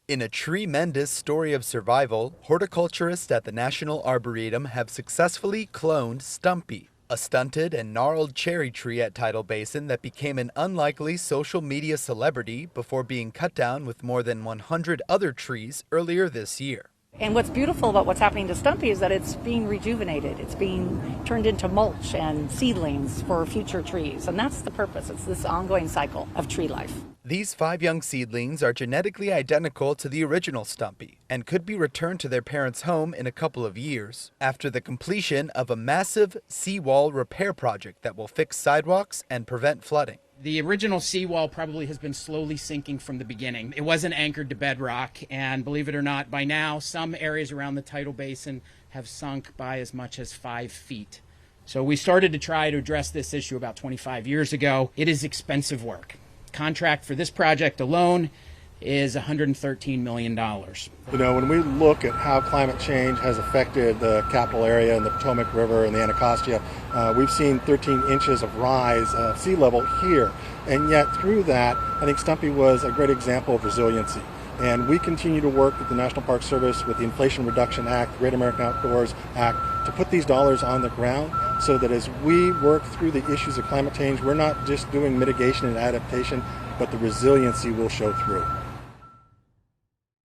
In a tremendous story of survival, horticulturists at the National Arboretum have successfully cloned Stumpy, a stunted and gnarled cherry tree at Tidal Basin that became an unlikely social media celebrity before being cut down with more than 100 other trees earlier this year. And what's beautiful about what's happening to Stumpy is that it's being rejuvenated. It's being turned into mulch and seedlings for future trees. And that's the purpose. It's this ongoing cycle of tree life. These 5 young seedlings are genetically identical to the original Stumpy and could be returned to their parents' home in a couple of years after the completion of a massive seawall repair project that will fix sidewalks and prevent flooding. The original seawall probably has been slowly sinking from the beginning. It wasn't anchored to bedrock, and believe it or not, by now some areas around the Tidal Basin have sunk by as much as 5 feet. So we started to try to address this issue about 25 years ago. It is expensive work. Contract for this project alone is $113 million. You know, when we look at how climate change has affected the capital area and the Potomac River and the Anacostia, we've seen 13 inches of rise of sea level here. And yet through that, I think Stumpy was a great example of resiliency. And we continue to work with the National Park Service, with the Inflation Reduction Act, the Great American Outdoors Act, to put these dollars on the ground so that as we work through the issues of climate change, we're not just doing mitigation and adaptation, but the resiliency will show through.